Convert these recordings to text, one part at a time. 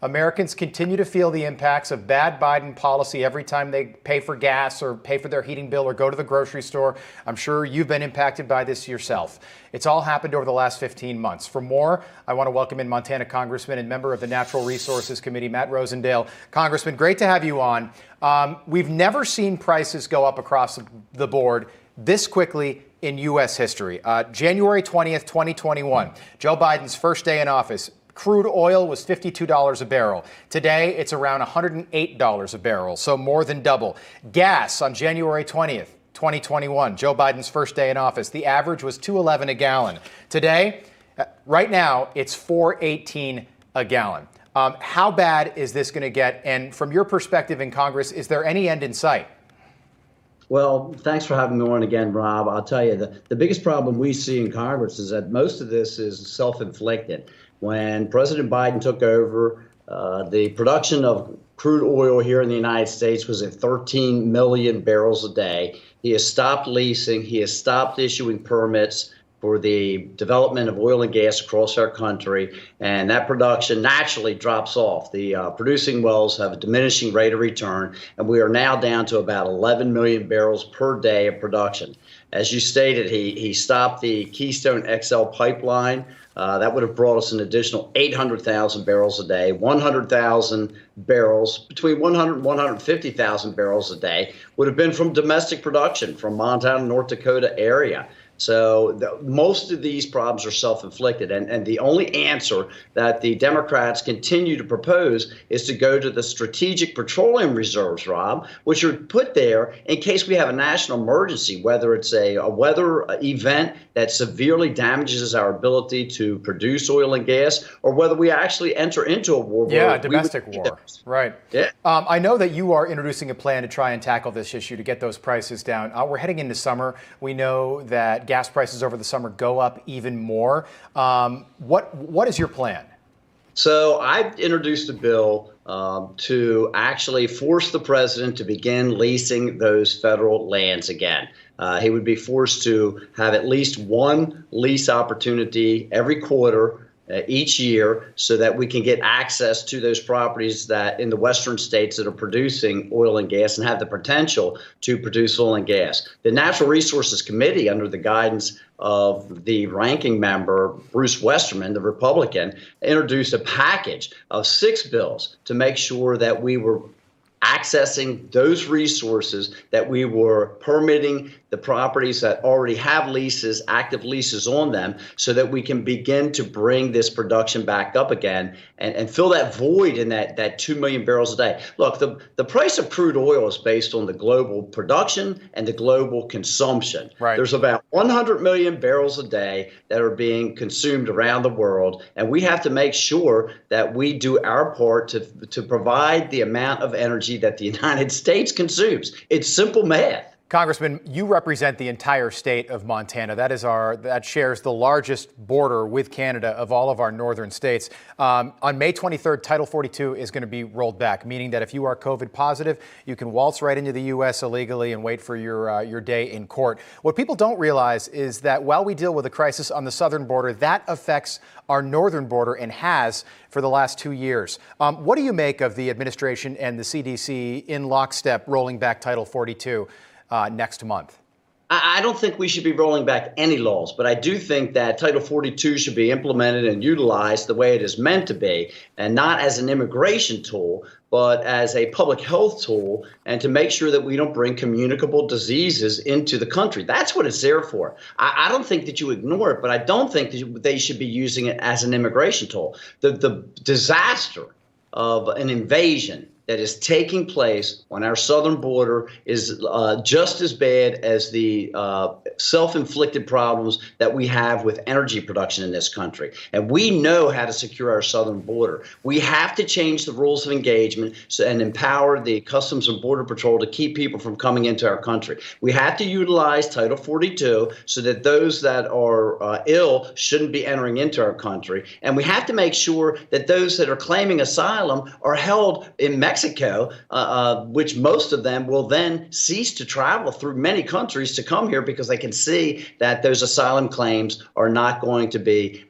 Americans continue to feel the impacts of bad Biden policy every time they pay for gas or pay for their heating bill or go to the grocery store. I'm sure you've been impacted by this yourself. It's all happened over the last 15 months. For more, I want to welcome in Montana Congressman and member of the Natural Resources Committee, Matt Rosendale. Congressman, great to have you on. We've never seen prices go up across the board this quickly in U.S. history. January 20th, 2021, Joe Biden's first day in office. Crude oil was $52 a barrel. Today, it's around $108 a barrel, so more than double. Gas on January 20th, 2021, Joe Biden's first day in office, the average was $2.11 a gallon. Today, right now, it's $4.18 a gallon. How bad is this going to get? And from your perspective in Congress, is there any end in sight? Well, thanks for having me on again, Rob. I'll tell you, the biggest problem we see in Congress is that most of this is self-inflicted. When President Biden took over, the production of crude oil here in the United States was at 13 million barrels a day. He has stopped leasing. He has stopped issuing permits for the development of oil and gas across our country, and that production naturally drops off. The producing wells have a diminishing rate of return, and we are now down to about 11 million barrels per day of production. As you stated, he stopped the Keystone XL pipeline. That would have brought us an additional 800,000 barrels a day, 100,000 barrels, between 100 and 150,000 barrels a day would have been from domestic production from Montana, North Dakota area. So most of these problems are self-inflicted. And the only answer that the Democrats continue to propose is to go to the strategic petroleum reserves, Rob, which are put there in case we have a national emergency, whether it's a weather event that severely damages our ability to produce oil and gas, or whether we actually enter into a war. Yeah, a domestic war. Right. Yeah. I know that you are introducing a plan to try and tackle this issue to get those prices down. We're heading into summer. We know that gas prices over the summer go up even more. What is your plan? So I introduced a bill to actually force the president to begin leasing those federal lands again. He would be forced to have at least one lease opportunity every quarter each year so that we can get access to those properties that in the western states that are producing oil and gas and have the potential to produce oil and gas. The Natural Resources Committee, under the guidance of the ranking member, Bruce Westerman, the Republican, introduced a package of 6 bills to make sure that we were accessing those resources, that we were permitting the properties that already have leases, active leases on them, so that we can begin to bring this production back up again and fill that void in that 2 million barrels a day. Look, the price of crude oil is based on the global production and the global consumption. Right. There's about 100 million barrels a day that are being consumed around the world, and we have to make sure that we do our part to provide the amount of energy that the United States consumes. It's simple math. Congressman, you represent the entire state of Montana. That shares the largest border with Canada of all of our northern states. On May 23rd, Title 42 is going to be rolled back, meaning that if you are COVID positive, you can waltz right into the U.S. illegally and wait for your day in court. What people don't realize is that while we deal with a crisis on the southern border, that affects our northern border and has for the last 2 years. What do you make of the administration and the CDC in lockstep rolling back Title 42? Next month? I don't think we should be rolling back any laws, but I do think that Title 42 should be implemented and utilized the way it is meant to be, and not as an immigration tool, but as a public health tool, and to make sure that we don't bring communicable diseases into the country. That's what it's there for. I don't think that you ignore it, but I don't think that they should be using it as an immigration tool. The disaster of an invasion that is taking place on our southern border is just as bad as the self-inflicted problems that we have with energy production in this country. And we know how to secure our southern border. We have to change the rules of engagement and empower the Customs and Border Patrol to keep people from coming into our country. We have to utilize Title 42 so that those that are ill shouldn't be entering into our country. And we have to make sure that those that are claiming asylum are held in Mexico Mexico, which most of them will then cease to travel through many countries to come here because they can see that those asylum claims are not going to be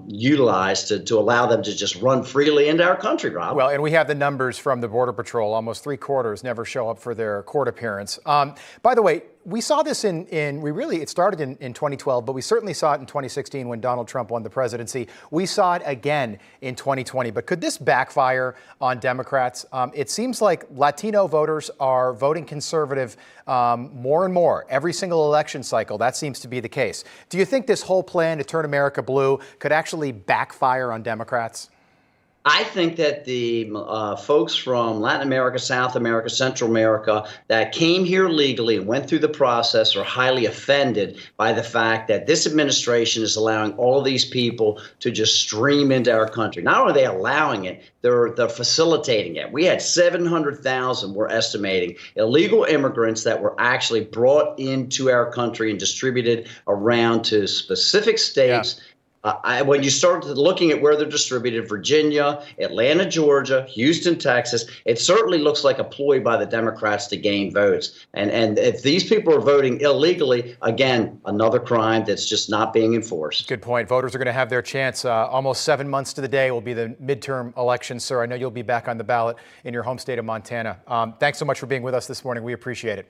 utilized to allow them to just run freely into our country, Rob. Well, and we have the numbers from the Border Patrol. Almost 3/4 never show up for their court appearance. By the way, we saw this it started in 2012, but we certainly saw it in 2016 when Donald Trump won the presidency. We saw it again in 2020. But could this backfire on Democrats? It seems like Latino voters are voting conservative more and more every single election cycle. That seems to be the case. Do you think this whole plan to turn America blue could actually backfire on Democrats? I think that the folks from Latin America, South America, Central America that came here legally and went through the process are highly offended by the fact that this administration is allowing all of these people to just stream into our country. Not only are they allowing it, they're facilitating it. We had 700,000, we're estimating, illegal immigrants that were actually brought into our country and distributed around to specific states. Yeah. When you start looking at where they're distributed, Virginia, Atlanta, Georgia, Houston, Texas, it certainly looks like a ploy by the Democrats to gain votes. And if these people are voting illegally, again, another crime that's just not being enforced. Good point. Voters are going to have their chance. Almost 7 months to the day will be the midterm election, sir. I know you'll be back on the ballot in your home state of Montana. Thanks so much for being with us this morning. We appreciate it.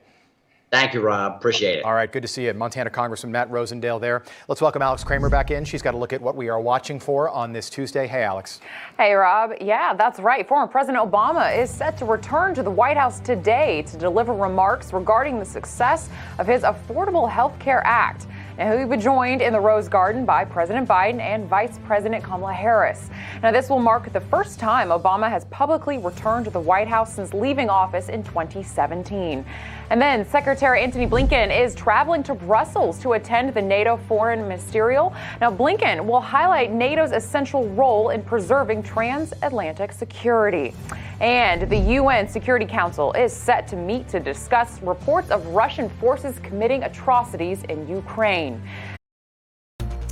Thank you, Rob. Appreciate it. All right. Good to see you. Montana Congressman Matt Rosendale there. Let's welcome Alex Kramer back in. She's got a look at what we are watching for on this Tuesday. Hey, Alex. Hey, Rob. Yeah, that's right. Former President Obama is set to return to the White House today to deliver remarks regarding the success of his Affordable Health Care Act. Now, he'll be joined in the Rose Garden by President Biden and Vice President Kamala Harris. Now, this will mark the first time Obama has publicly returned to the White House since leaving office in 2017. And then Secretary Antony Blinken is traveling to Brussels to attend the NATO Foreign Ministerial. Now, Blinken will highlight NATO's essential role in preserving transatlantic security. And the UN Security Council is set to meet to discuss reports of Russian forces committing atrocities in Ukraine.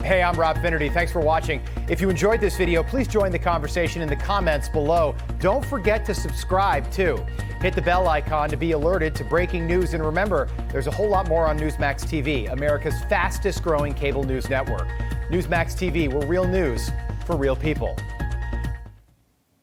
Hey, I'm Rob Finnerty. Thanks for watching. If you enjoyed this video, please join the conversation in the comments below. Don't forget to subscribe, too. Hit the bell icon to be alerted to breaking news. And remember, there's a whole lot more on Newsmax TV, America's fastest growing cable news network. Newsmax TV, we're real news for real people.